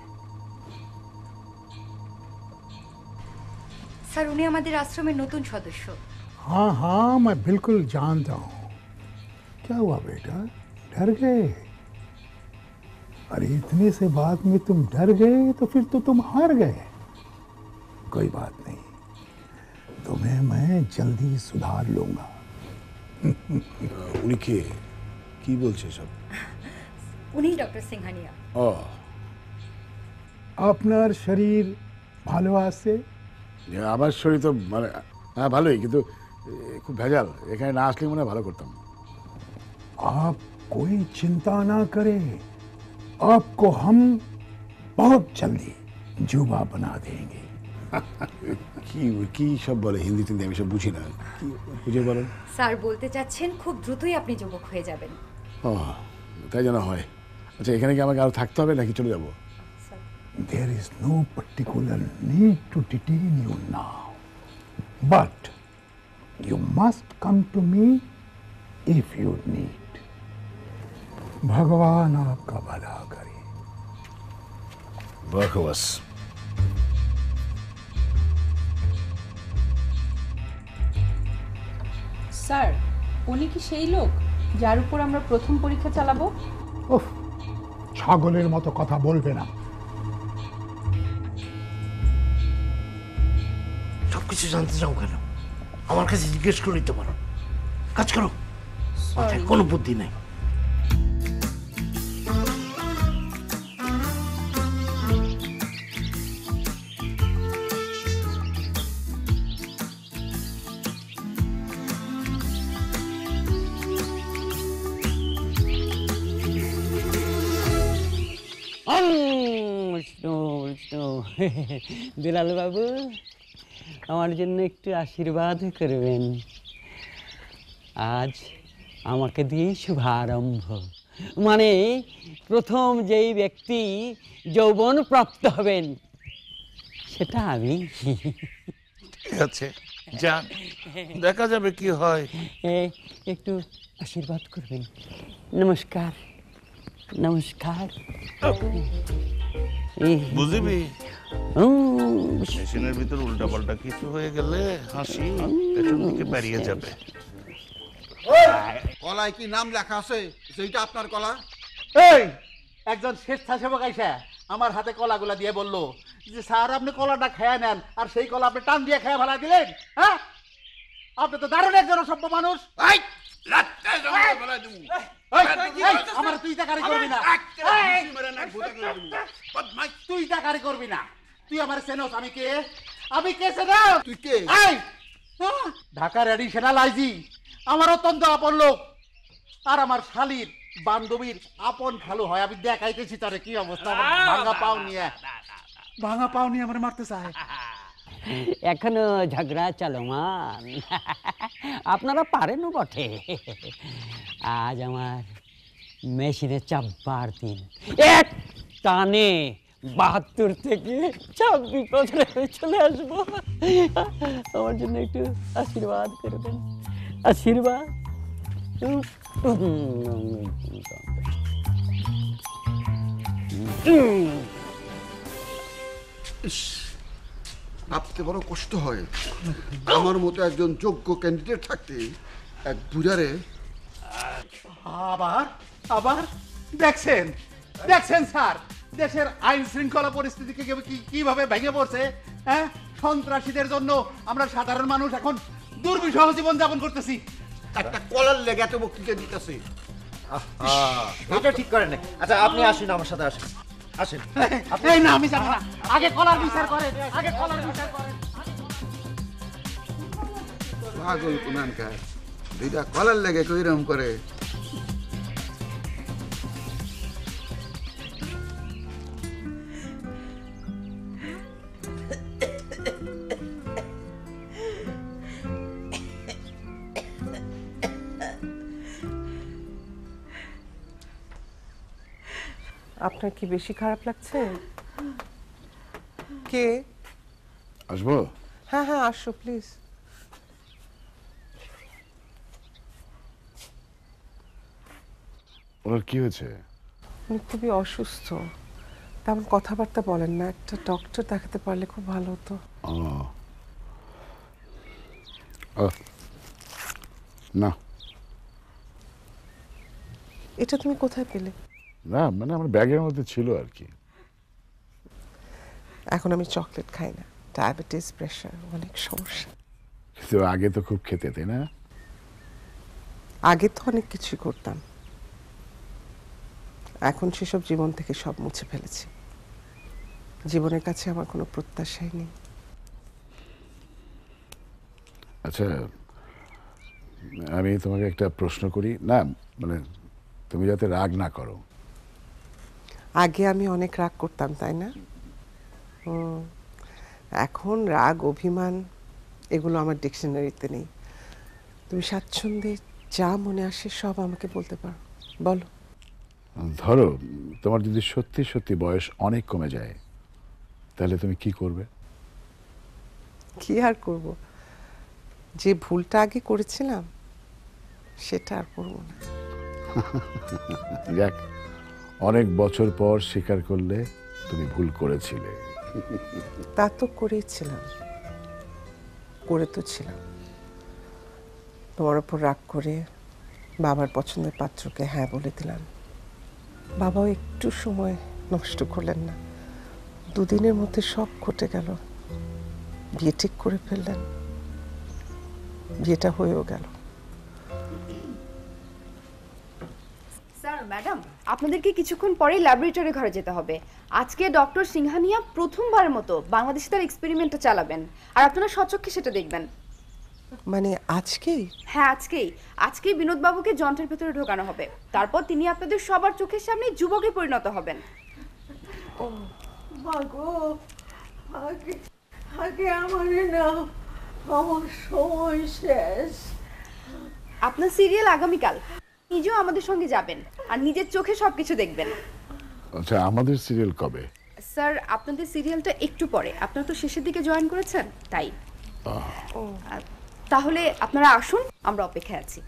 স্যার উনি আমাদের আশ্রমের নতুন সদস্য। हाँ हाँ मैं बिल्कुल जानता हूँ। क्या हुआ बेटा, डर गए? अरे इतने से बात में तुम डर गए तो फिर तो तुम हार गए। कोई बात नहीं, तुम्हें मैं जल्दी सुधार लूंगा। উনি কে, কি বলছে সব? উনি ডক্টর সিংহানিয়া। ও, আপনার শরীর ভালো আছে? আমার শরীর তো মানে হ্যাঁ ভালোই, কিন্তু খুব ভেজাল, এখানে না আসলে মনে হয় ভালো করতাম। आप कोई चिंता ना करें, आपको हम बहुत जल्दी जुबा बना देंगे। কি কি সব বলে, হিন্দি টিন্দি আমি সব বুঝি না, কি বুঝে বলেন? স্যার বলতে চাচ্ছেন খুব দ্রুতই আপনি যুবক হয়ে যাবেন। ও তাই যেন হয়। আচ্ছা, এখানে কি আমাকে আরো থাকতে হবে নাকি চলে যাবো? There is no particular need to detain you now, but you must come to me if you need. भगवान आपका भला करे। बकवास। স্যার উনি কি সেই লোক যার উপর আমরা প্রথম পরীক্ষা চালাবো? উফ, ছাগলের মতো কথা বলবে না। সবকিছু জানতে চাও কেন? আমার কাছে জিজ্ঞেস করে নিতে পারো। কাজ করো, মাথায় কোনো বুদ্ধি নাই। দুলাল বাবু, আমার জন্য একটু আশীর্বাদ করবেন। আজ আমাকে দিয়েই শুভারম্ভ, মানে প্রথম যেই ব্যক্তি যৌবন প্রাপ্ত হবেন সেটা আমি। ঠিক আছে, যান, দেখা যাবে কি হয়। একটু আশীর্বাদ করবেন। নমস্কার নমস্কার। বুঝবি, মেশিনের ভিতর উল্টাপাল্টা কিছু হয়ে গেলে হাসি পেছন দিকে বেরিয়ে যাবে। কলায় কি নাম লেখা আছে সেইটা আপনার কলা? এই একজন স্বেচ্ছাসেবক আইসা আমার হাতে কলাগুলা দিয়ে বলল যে স্যার আপনি কলাটা খেয়ে নেন, আর সেই কলা আপনি টান দিয়ে খেয়ে ফেলা দিলেন। হ্যাঁ, আপনি তো দারুণ একজন অসভ্য মানুষ। আমার তুই তাকারি করবি না, তুই তাকারি করবি না। তুই আমার চেনস আমি কে? আমি কে চেনা? তুই কে? ঢাকার এডিশনাল আইজি, আমার অত্যন্ত আপন লোক, আর আমার শালীর বান্ধবীর আপন খালু হয়। আমি দেখাইতেছি তারে কি অবস্থা। আমার ভাঙা পাও নিয়ে আমার মারতে চায়। এখনো ঝগড়া চলমান, আপনারা পারেনও বটে। আজ আমার মেশিনে চাপবার দিন, এক টানে 72 থেকে 26 বছরে চলে আসবো। আমার জন্য একটু আশীর্বাদ করবেন, আশীর্বাদ। ভাবতে বড় কষ্ট হয়, আমার মতো একজন যোগ্য ক্যান্ডিডেট থাকতে এক বুঝারে। আবার আবার দেখছেন দেখছেন স্যার, দেশের আইন শৃঙ্খলা পরিস্থিতি কিভাবে ভেঙে পড়ছে, হ্যাঁ? সন্ত্রাসীদের জন্য আমরা সাধারণ মানুষ এখন দুর্বিষহ জীবন যাপন করতেছি। একটা কলার লেগে এত বক্তৃতা দিতেছি, এটা ঠিক করে নাই। আচ্ছা আপনি আসেন, আমার সাথে আসেন, আসেন। এই না, আমি যাব না, আগে কলার বিচার করেন, আগে কলার বিচার করেন। পাগল কুনানকার, দুইটা কলার লেগে কইরকম করে। আপনার কি বেশি খারাপ লাগছে? কে? আসবো? হ্যাঁ হ্যাঁ, আসো প্লিজ। ওনার কি হয়েছে? উনি খুবই অসুস্থ, তেমন কথাবার্তা বলেন না। একটা ডক্টর দেখাতে পারলে খুব ভালো হতো। না, এটা তুমি কোথায় পেলে? না মানে আমার ব্যাগের মধ্যে ছিল আর কি। এখন আমি চকলেট খাই না, ডায়াবেটিস, প্রেশার, অনেক সমস্যা। কিন্তু আগে তো খুব খেতে, তাই না? আগে তো অনেক কিছুই করতাম, এখন সেসব জীবন থেকে সব মুছে ফেলেছি। জীবনের কাছে আমার কোনো প্রত্যাশাই নেই। আচ্ছা, আমি তোমাকে একটা প্রশ্ন করি, না মানে তুমি যাতে রাগ না করো। আগে আমি অনেক রাগ করতাম, তাই না? এখন রাগ, অভিমান এগুলো আমার ডিকশনারিতে নেই। তুমি স্বাচ্ছন্দ্যে যা মনে আসে সব আমাকে বলতে পারো, বলো। ধরো তোমার যদি সত্যি সত্যি বয়স অনেক কমে যায়, তাহলে তুমি কি করবে? কি আর করব, যে ভুলটা আগে করেছিলাম সেটা আর করব না। যাক, অনেক বছর পর স্বীকার করলে তুমি ভুল করেছিলে। তা তো করেছিলাম, করে তো ছিলাম। তোমার উপর রাগ করে বাবার পছন্দের পাত্রকে হ্যাঁ বলে দিলাম। বাবাও একটু সময় নষ্ট করলেন না, দুদিনের মধ্যে সব ঘটে গেল। বিয়ে ঠিক করে ফেললেন, বিয়েটা হয়েও গেল। স্যার, ম্যাডাম, আপনাদেরকে কিছুক্ষণ পরেই ল্যাবরেটরি ঘরে যেতে হবে। আজকে ডক্টর সিংহানিয়া প্রথমবারের মতো বাংলাদেশে তার এক্সপেরিমেন্টটা চালাবেন, আর আপনারা স্বচক্ষে সেটা দেখবেন। মানে আজকেই? হ্যাঁ, আজকেই বিনোদবাবুকে যন্ত্রের ভেতরে ঢোকানো হবে। তারপর তিনি আপনাদের সবার চোখের সামনে যুবকে পরিণত হবেন। আগে আমারে নাও, আমার সময় শেষ। আপনার সিরিয়াল আগামীকাল, নিজেও আমাদের সঙ্গে যাবেন আর নিজের চোখে সবকিছু দেখবেন। আচ্ছা, আমাদের সিরিয়াল কবে? স্যার, আপনাদের সিরিয়ালটা একটু পরে, আপনারা তো শেষের দিকে জয়েন করেছেন তাই। তাহলে আপনারা আসুন, আমরা অপেক্ষায় আছি।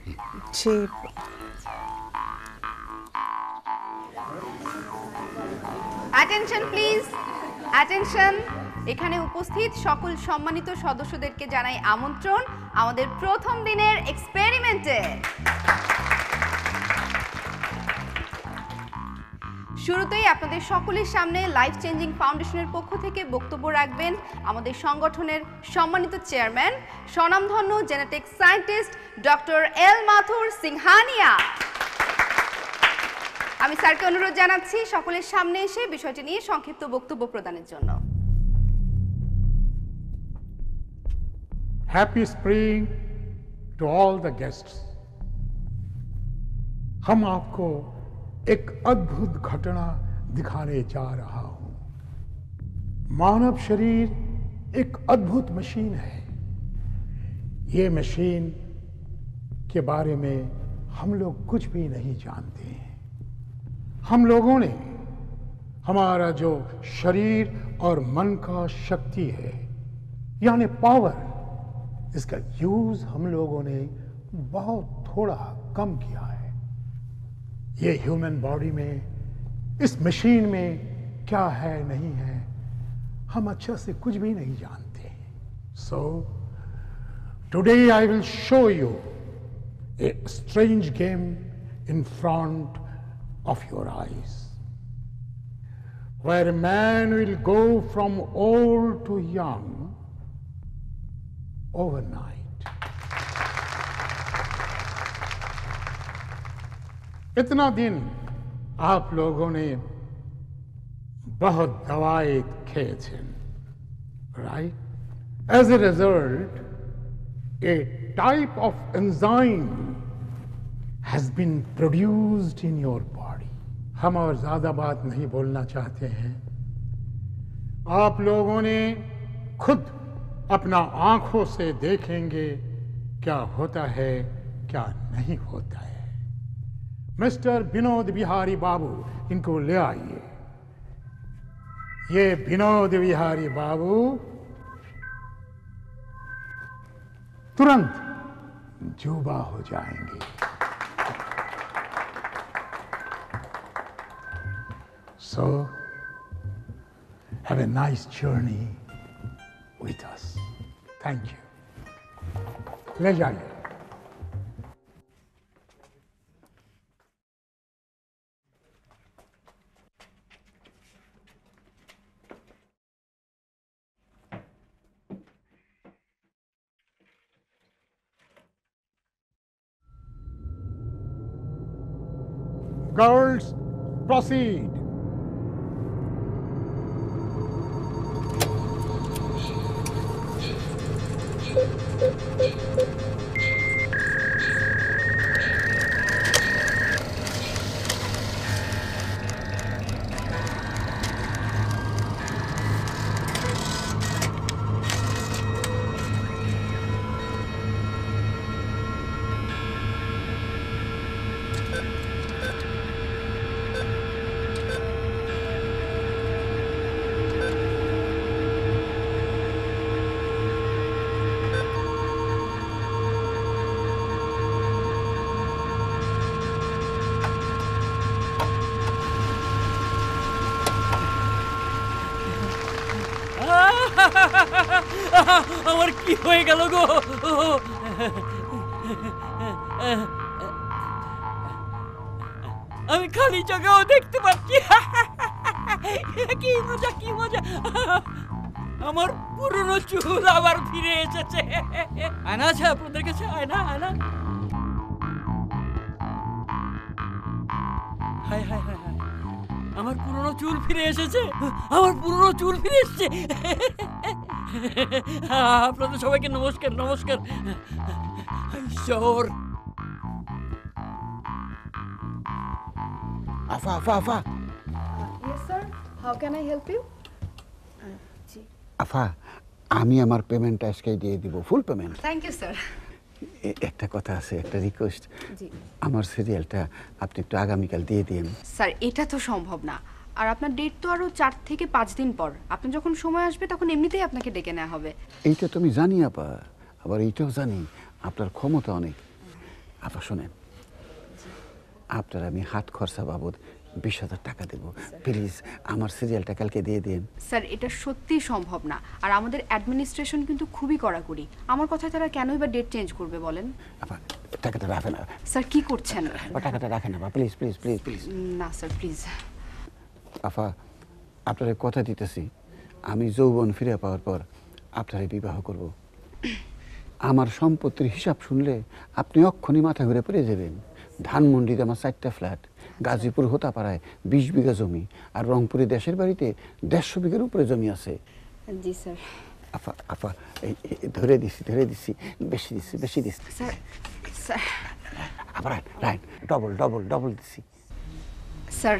Attention please, attention. এখানে উপস্থিত সকল সম্মানিত সদস্যদেরকে জানাই আমন্ত্রণ আমাদের প্রথম দিনের এক্সপেরিমেন্টে। শুরুতেই আপনাদের সকলের সামনে লাইফ চেঞ্জিং ফাউন্ডেশনের পক্ষ থেকে বক্তব্য রাখবেন আমাদের সংগঠনের সম্মানিত চেয়ারম্যান, স্বনামধন্য জেনেটিক সায়েন্টিস্ট ডক্টর এল মাথুর সিংহানিয়া। আমি স্যারকে অনুরোধ জানাচ্ছি সকলের সামনে এসে বিষয়টি নিয়ে সংক্ষিপ্ত বক্তব্য প্রদানের জন্য। Happy spring to all the guests. हम आपको एक अद्भुत घटना दिखाने जा रहा हूं। मानव शरीर एक अद्भुत मशीन है। ये मशीन के बारे में हम लोग कुछ भी नहीं जानते हैं। हम लोगों ने हमारा जो शरीर और मन का शक्ति है, यानी पावर, इसका यूज हम लोगों ने बहुत थोड़ा कम किया है। ये ह्यूमन बॉडी में, इस मशीन में क्या है नहीं है, हम अच्छा से कुछ भी नहीं जानते। So today I will show U a strange game in front of your eyes. where a man will go from old to young overnight. इतना दिन आप लोगों ने बहुत दवाएं खेছেন, right? As a result, a type of enzyme has been produced in your body. हम और ज्यादा बात नहीं बोलना चाहते हैं। आप लोगों ने खुद अपना आंखों से देखेंगे क्या होता है, क्या नहीं होता है। मिस्टर विनोद बिहारी बाबू, इनको ले आइए। ये विनोद बिहारी बाबू तुरंत जुबा हो जाएंगे। So, have a nice journey with us. Thank you. ले जाइए। Girls, proceed. আমার কি হয়ে গেল গো? আমি খালি চোখেও দেখতে পাচ্ছি। কি মজা, কি মজা! আমার পুরনো চুল আবার ফিরে এসেছে। আয়না আছে আপনাদের কাছে? আয়না, আয়না। হায় হায় হায় হায়, আমার পুরনো চুল ফিরে এসেছে, আমার পুরনো চুল ফিরে এসেছে। আপনাদের সবাইকে নমস্কার, নমস্কার। ঈশ্বর! আফা আফা আফা Yes sir, how can I help you? আফা, আমি আমার পেমেন্টটা আজকেই দিয়ে দিব, full payment. Thank you sir. একটা কথা আছে, একটা রিকোয়েস্ট। জি আমার সিরিয়ালটা আপনি একটু আগামীকাল দিয়ে দিন। স্যার, এটা তো সম্ভব না। আর আপনার ডেট তো আরো 4 থেকে 5 দিন পর। আপনি যখন সময় আসবে তখন এমনিতেই আপনাকে ডেকে নেওয়া হবে। এইটা তুমি জানি আপা, আবার এইটাও জানি আপনার ক্ষমতা অনেক। আপা শোনেন, আপনার আমি হাত খরচা বাবদ 20,000 টাকা দেব, প্লিজ আমার সিরিয়ালটা কালকে দিয়ে দিন। স্যার, এটা সত্যি সম্ভব না। আর আমাদের অ্যাডমিনিস্ট্রেশন কিন্তু খুবই কড়াকড়ি। আমার কথায় তারা কেনই বা ডেট চেঞ্জ করবে বলেন? আপা টাকাটা রাখেন না। স্যার কি করছেন? টাকাটা রাখেন না, প্লিজ প্লিজ প্লিজ প্লিজ। না স্যার, প্লিজ। আফা, আপনারে কথা দিতেছি, আমি যৌবন ফিরে পাওয়ার পর আপনারে বিবাহ করব। আমার সম্পত্তির হিসাব শুনলে আপনি অক্ষণি মাথা ঘুরে পড়ে যাবেন। ধানমন্ডিতে আমার 4টা ফ্ল্যাট, গাজীপুর হোতাপাড়ায় 20 বিঘা জমি, আর রংপুরে দেশের বাড়িতে 150 বিঘার উপরে জমি আছে। জি স্যার। আপা আপা ধরে দিছি, বেশি দিছি, বেশি দিছি। স্যার স্যার আবার রাইট, ডবল ডবল ডবল দিছি। স্যার,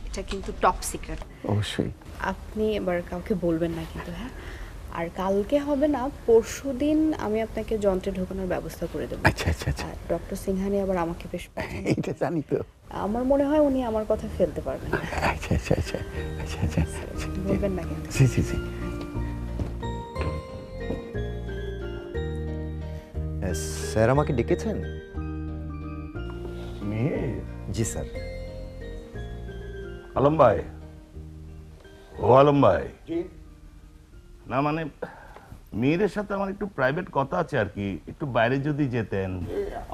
এটা কিন্তু টপ সিক্রেট। অবশ্যই। আপনি এবার কাউকে বলবেন না কিন্তু, হ্যাঁ? আর কালকে হবে না, পরশুদিন আমি আপনাকে যন্ত্রে ঢোকানোর ব্যবস্থা করে দেবো। আচ্ছা আচ্ছা আচ্ছা। ডক্টর সিংহানি আবার আমাকে বেশ পছন্দ। এইটা জানি তো। আমার মনে হয় উনি আমার কথা ফেলতে পারবেন। আচ্ছা আচ্ছা আচ্ছা আচ্ছা আচ্ছা, বলবেন না কিন্তু। জি জি জি। স্যার আমাকে ডেকেছেন? জি স্যার। আলম ভাই, ও আলম ভাই, না মানে মেয়ের সাথে আমার একটু প্রাইভেট কথা আছে আর কি, একটু বাইরে যদি যেতেন।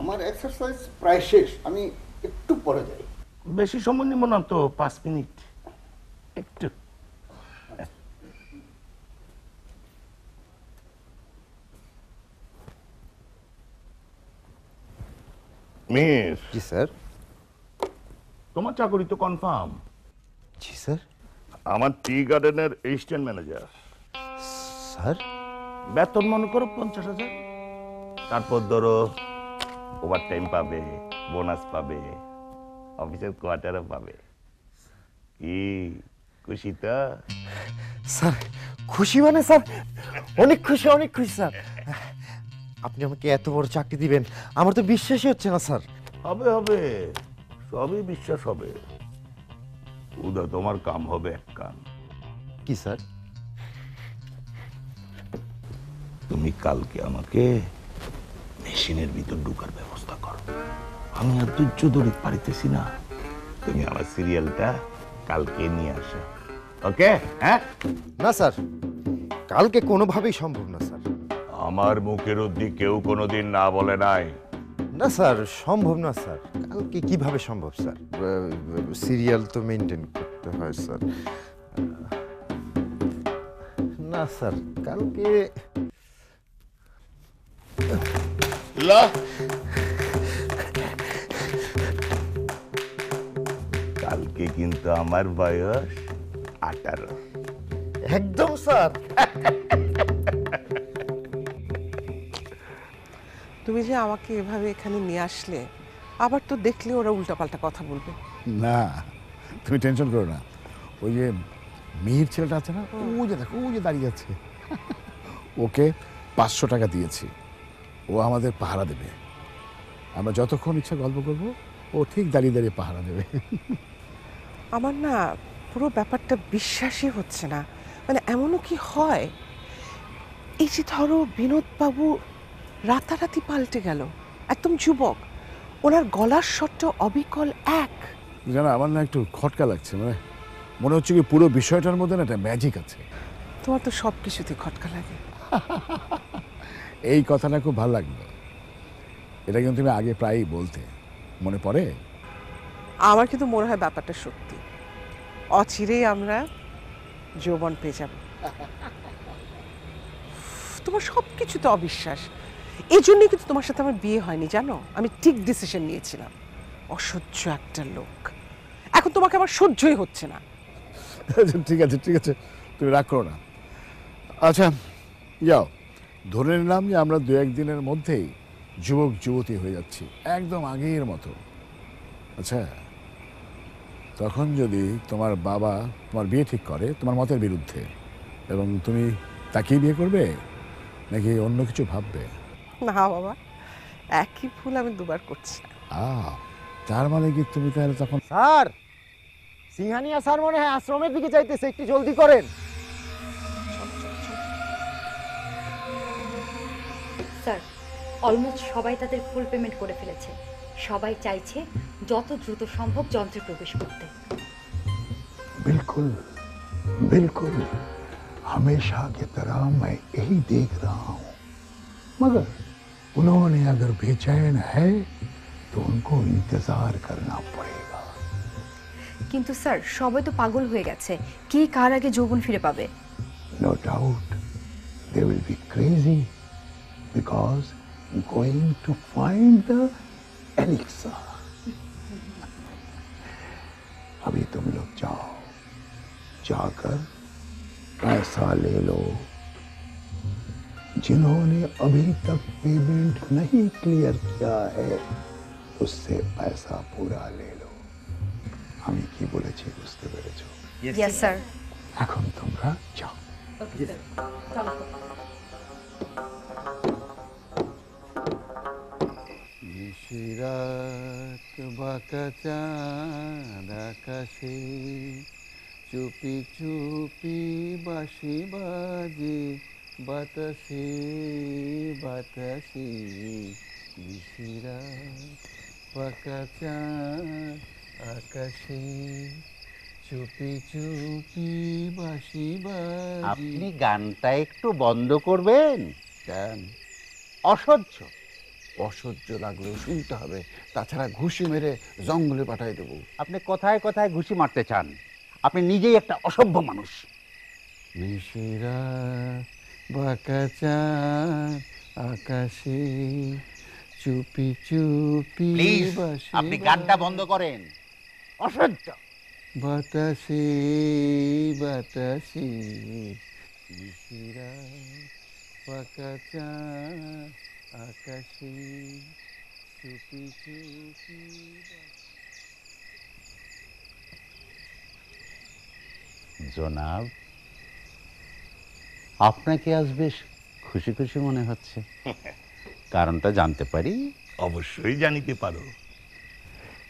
আমার এক্সারসাইজ প্রায় শেষ, আমি একটু পরে যাই। বেশি সময় নিব না তো, 5 মিনিট। একটু। মিস। জি স্যার। তোমার চাকরি তো কনফার্ম। জি স্যার। আমার টি গার্ডেনের অ্যাসিস্ট্যান্ট ম্যানেজার। স্যার বেতন মনে করো 50,000। তারপর ধরো ওভার টাইম পাবে, বোনাস পাবে, অফিসের কোয়ার্টারও পাবে। কি খুশি তো? স্যার খুশি মানে স্যার অনেক খুশি, অনেক খুশি স্যার। আপনি আমাকে এত বড় চাকরি দিবেন আমার তো বিশ্বাসই হচ্ছে না স্যার। হবে হবে, সবই বিশ্বাস হবে। উদা তোমার কাম হবে এক কাম। কি স্যার? তুমি কালকে আমাকে মেশিনের ভিতর ঢুকার ব্যবস্থা করো। আমি আর ধৈর্য ধরে পারিতেছি না। তুমি আমার সিরিয়ালটা কালকে নিয়ে আসো, ওকে? হ্যাঁ না স্যার, কালকে কোনোভাবেই সম্ভব না স্যার। আমার মুখের অবধি কেউ কোনোদিন না বলে নাই। না স্যার সম্ভব না স্যার। কালকে কিভাবে সম্ভব স্যার? সিরিয়াল তো মেনটেন করতে হয় স্যার। না স্যার কালকে কালকে কিন্তু আমার বয়স 18। একদম স্যার। তুমি যে আমাকে এভাবে এখানে নিয়ে আসলে, আবার তো দেখলে ওরা উল্টাপাল্টা কথা বলবে। না তুমি টেনশন করো না। ওই যে মিহির ছেলেটা আছে না, ও যে দেখো ও যে দাঁড়িয়ে আছে, ওকে 500 টাকা দিয়েছি। ও আমাদের পাহারা দেবে। আমরা যতক্ষণ ইচ্ছা গল্প করব, ও ঠিক দাঁড়িয়ে দাঁড়িয়ে পাহারা দেবে। আমার না পুরো ব্যাপারটা বিশ্বাসই হচ্ছে না। মানে এমনও কি হয়? এই যে ধরো বিনোদবাবু রাতারাতি পাল্টে গেল, একদম যুবক, ওনার গলার স্বরটা অবিকল এক। জানো আমার না একটু খটকা লাগছে, মানে মনে হচ্ছে কি পুরো বিষয়টার মধ্যে না একটা ম্যাজিক আছে। তোমার তো সব কিছুতে খটকা লাগে। এই কথাটা খুব ভালো লাগলো। এটা কিন্তু তুমি আগে প্রায়ই বলতে, মনে পড়ে? আমার কিন্তু মনে হয় ব্যাপারটা সত্যি। অচিরেই আমরা যৌবন পেয়ে যাব। তোমার সব কিছুতে অবিশ্বাস। এই জন্যই কিন্তু তোমার সাথে আমার বিয়ে হয়নি, জানো? আমি ঠিক ডিসিশন নিয়েছিলাম। অসহ্য একটা লোক। এখন তোমাকে আমার সহ্যই হচ্ছে না। ঠিক আছে ঠিক আছে, তুমি রাগ করো না। আচ্ছা যাও, ধরে নিলাম যে আমরা 2-1 দিনের মধ্যেই যুবক যুবতী হয়ে যাচ্ছি, একদম আগের মতো। আচ্ছা তখন যদি তোমার বাবা তোমার বিয়ে ঠিক করে তোমার মতের বিরুদ্ধে, এবং তুমি তাকেই বিয়ে করবে নাকি অন্য কিছু ভাববে? না বাবা, একই ভুল আমি দুবার করছি না। তার মানে কি তুমি তাহলে তখন? স্যার সিংহানিয়া স্যার মনে হয় আশ্রমের দিকে যাইতেছে, একটু জলদি করেন। স্যার অলমোস্ট সবাই তাদের ফুল পেমেন্ট করে ফেলেছে। সবাই চাইছে যত দ্রুত সম্ভব যন্ত্রে প্রবেশ করতে। बिल्कुल बिल्कुल, हमेशा की तरह मैं यही देख रहा हूं, मगर उन्होंने अगर बेचैन है तो उनको इंतजार करना पड़ेगा। কিন্তু স্যার সবাই তো পাগল হয়ে গেছে, কে কার আগে যৌবন ফিরে পাবে? No doubt they will be crazy because going to find the elixir. अभी तुम लोग जाओ, जाकर पैसा ले लो। जिन्होंने अभी तक पेमेंट नहीं क्लियर किया है उससे पैसा पूरा ले लो। আমি কি বলেছি বুঝতে পেরেছো? Yes sir. এখন তোমরা যাও। ওকে স্যার, চলো। নিশিরাত বাঁকা চাঁদ আকাশে চুপি চুপি বাঁশি বাজে বাতাসে বাতাসে। নিশিরাত বাঁকা চাঁদ আকাশে চুপি চুপি বাঁশি বাজে। আপনি গানটা একটু বন্ধ করবেন? কেন? অসহ্য। অসহ্য লাগলেও শুনতে হবে, তাছাড়া ঘুষি মেরে জঙ্গলে পাঠাই দেবো। আপনি কোথায় কোথায় ঘুষি মারতে চান? আপনি নিজেই একটা অসভ্য মানুষ। মিশিরা বাঁকা চাঁদ আকাশে চুপি চুপি প্লিজ বাসি আপনি গানটা বন্ধ করেন, অসহ্য। বাতাসে বাতাসে মিশিরা বাঁকা চাঁদ আকাশে চুপি চুপি। জনাব, আপনাকে আজ বেশ খুশি খুশি মনে হচ্ছে, কারণটা জানতে পারি? অবশ্যই জানিতে পারো।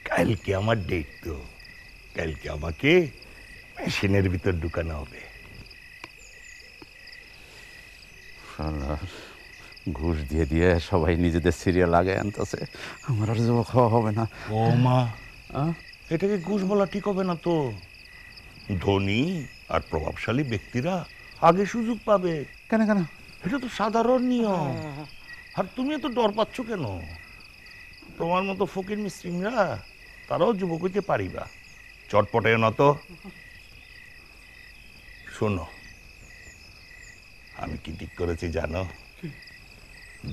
কালকে আমার ডেট তো, কালকে আমাকে মেশিনের ভিতর ঢুকানো হবে। ঘুষ দিয়ে দিয়ে সবাই নিজেদের সিরিয়াল আগে আনতেছে, আমার আর যুবক হওয়া হবে না। ও মা, এটাকে ঘুষ বলা ঠিক হবে না তো। ধনী আর প্রভাবশালী ব্যক্তিরা আগে সুযোগ পাবে। কেন কেন? এটা তো সাধারণ নিয়ম। আর তুমি এত ডর পাচ্ছ কেন? তোমার মতো ফকির মিস্ত্রিরা তারাও যুবক হইতে পারিবা, চটপটে না তো। শোনো, আমি কি ঠিক করেছি জানো?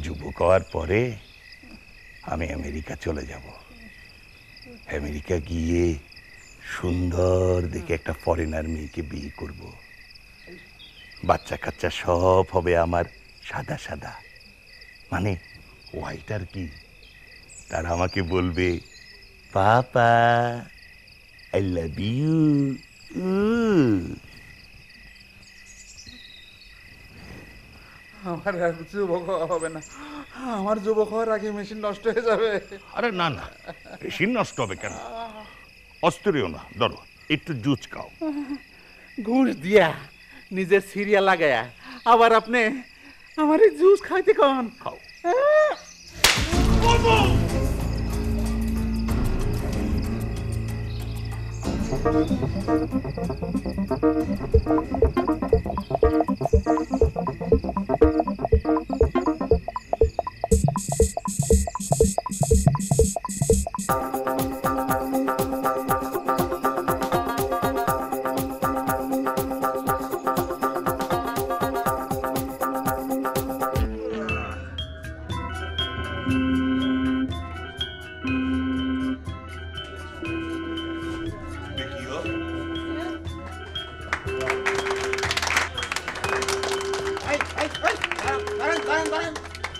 যুবক হওয়ার পরে আমি আমেরিকা চলে যাব। আমেরিকা গিয়ে সুন্দর দেখে একটা ফরেনার মেয়েকে বিয়ে করব। বাচ্চা কাচ্চা সব হবে আমার সাদা সাদা, মানে হোয়াইট আর কি। তারা আমাকে বলবে, পাপা আই লাভ ইউ। আমার আর যুবক হওয়া হবে না, আমার যুবক হওয়ার আগে মেশিন নষ্ট হয়ে যাবে। আরে না না, মেশিন নষ্ট হবে কেন? অস্ত্রেও না, ধরো একটু জুস খাও। ঘুষ দিয়া নিজের সিরিয়াল লাগায়া আবার আপনি আমার এই জুস খাইতে কন? খাও।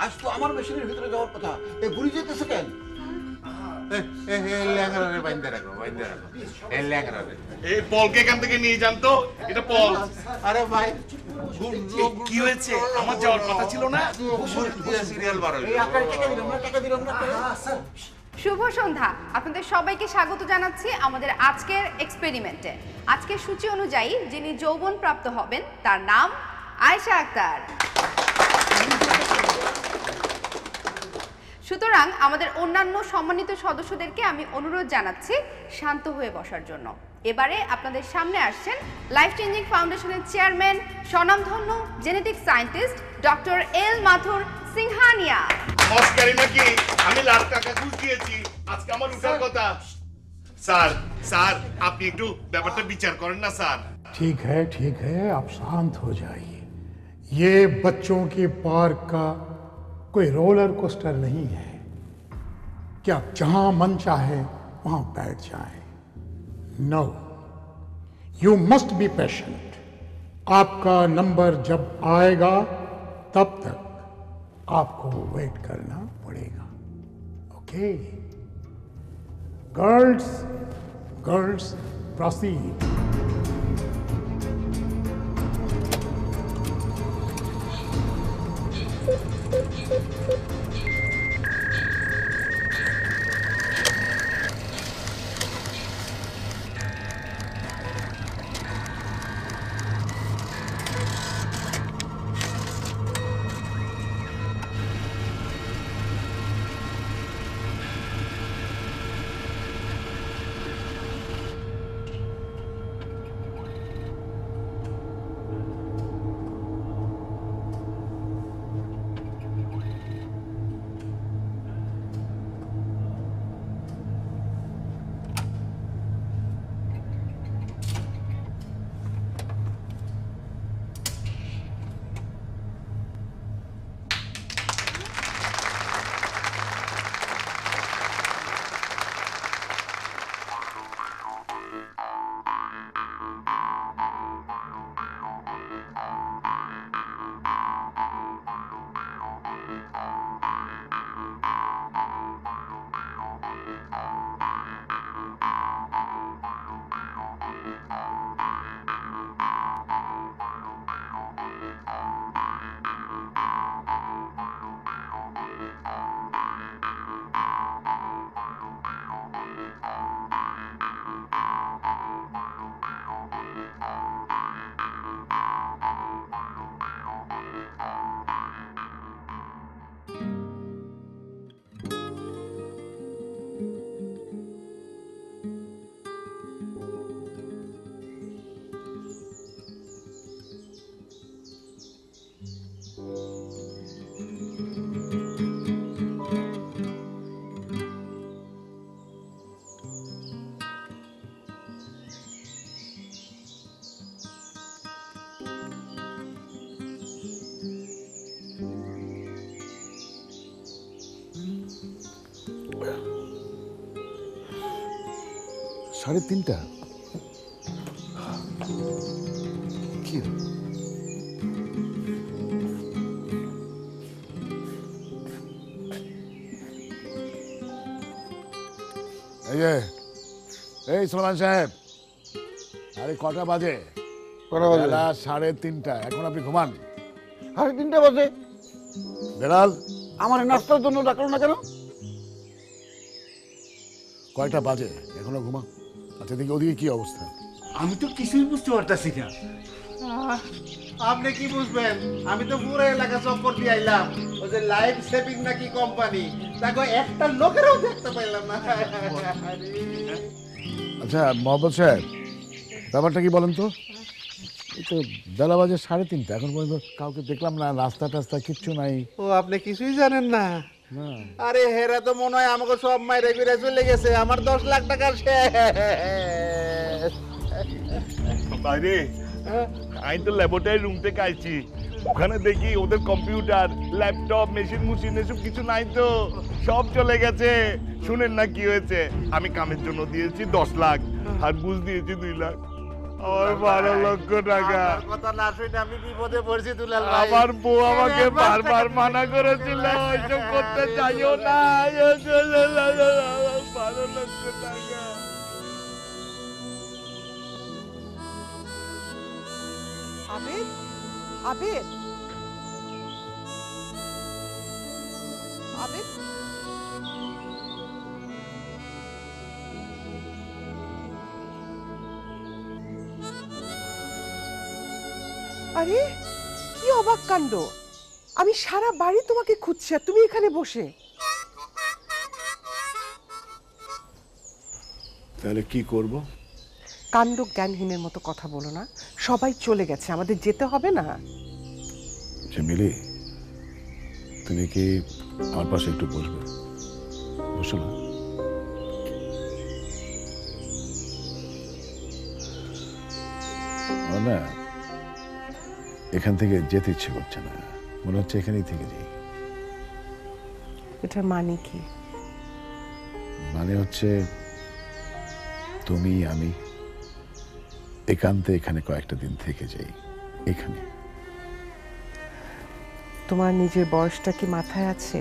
আজ তো আমার মেশিনের ভিতরে যাওয়ার কথা, এ ঘুরে যেতেছে কেন? এই পলকে এখান থেকে নিয়ে যান তো, এটা পল। আরে ভাই কি হয়েছে? আমার যাওয়ার কথা ছিল না? সিরিয়াল বার শুভ সন্ধ্যা, আপনাদের সবাইকে স্বাগত জানাচ্ছি আমাদের আজকের এক্সপেরিমেন্টে। আজকের সূচি অনুযায়ী যিনি যৌবন প্রাপ্ত হবেন তার নাম আয়েশা আক্তার। সুতরাং আমাদের অন্যান্য সম্মানিত সদস্যদেরকে আমি অনুরোধ জানাচ্ছি শান্ত হয়ে বসার জন্য। এবারে আপনাদের সামনে আসছেন লাইফ চেঞ্জিং ফাউন্ডেশনের চেয়ারম্যান, স্বনামধন্য জেনেটিক সায়েন্টিস্ট ডক্টর এল মাথুর সিংহানিয়া। মস্কারি নাকি? আমি লাখ টাকা ঘুষ দিয়েছি, আজকে আমার উঠার কথা। স্যার স্যার, আপনি একটু ব্যাপারটা বিচার করেন না স্যার। ठीक है, आप शांत हो जाइए। ये बच्चों के पार्क का कोई रोलर कोस्टर नहीं है कि आप जहां मन चाहे वहां बैठ जाएं। No, you must be patient. आपका नंबर जब आएगा तब तक आपको वेट करना पड़ेगा। ओके? Girls proceed. 3:30? কি এই সোলান সাহেব, আরে কটা বাজে? বেলা 3:30, এখন আপনি ঘুমান। 3:30 বাজে? বেলাল, আমার নাস্তার জন্য ডাকলো না কেন? কয়টা বাজে এখনো ঘুমা? আচ্ছা দেখি ওদিকে কি অবস্থা? আমি তো কিছুই বুঝতে পারতাছি না। আপনি কি বুঝবেন? আমি তো পুরো এলাকা চক্কর দিয়ে আইলাম। ওই যে লাইফ সেভিং নাকি কোম্পানি, তাকে একটা লোকেরও দেখতে পাইলাম না। আচ্ছা মোহাম্মদ সাহেব, ব্যাপারটা কি বলেন তো? এই তো বেলা বাজে 3:30, এখন পর্যন্ত কাউকে দেখলাম না, রাস্তা টাস্তা কিচ্ছু নাই। ও আপনি কিছুই জানেন না? আরে হেরা তো মনে হয় আমাকে সব মাইরে ঘুরে চলে গেছে। আমার 10 লাখ টাকার শেষ। বাইরে আমি তো ল্যাবরেটরি রুম থেকে আইছি, ওখানে দেখি ওদের কম্পিউটার, ল্যাপটপ, মেশিন মুশিন এসব কিছু নাই তো, সব চলে গেছে। শুনেন না কি হয়েছে? আমি কামের জন্য দিয়েছি 10 লাখ আর বুঝ দিয়েছি 2 লাখ। আমার 12 লক্ষ টাকা। কথা না শুনে আমি বিপদে পড়ছি দুলাল ভাই। আমার বউ আমাকে বারবার মানা করেছিল ওইসব করতে চাইও না। 12 লক্ষ টাকা। আবিদ, আবিদ, আবিদ, আরে কি অবাক কাণ্ড! আমি সারা বাড়ি তোমাকে খুঁজছি আর তুমি এখানে বসে। তাহলে কি করব? কাণ্ড জ্ঞানহীনের মতো কথা বলো না। সবাই চলে গেছে, আমাদের যেতে হবে না? মিলি, তুমি কি আমার পাশে একটু বসবে? বসো না। না, এখান থেকে যেতে ইচ্ছে করছে না, মনে হচ্ছে এখানেই থেকে যাই। এটার মানে কি? মানে হচ্ছে তুমি আমি একান্তে এখানে কয়েকটা দিন থেকে যাই। এখানে তোমার নিজের বয়সটা কি মাথায় আছে?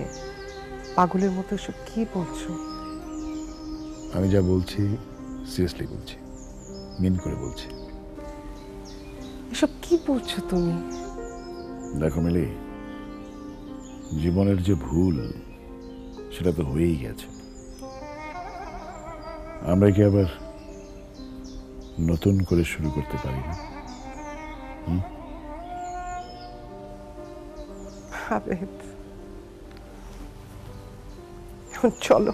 পাগলের মতো সব কি বলছো? আমি যা বলছি সিরিয়াসলি বলছি, মিন করে বলছি। এসব কি বলছো তুমি? দেখো মিলি, জীবনের যে ভুল সেটা তো হয়েই গেছে। আমরা কি আবার নতুন করে শুরু করতে পারি না? আবেদ, এখন চলো।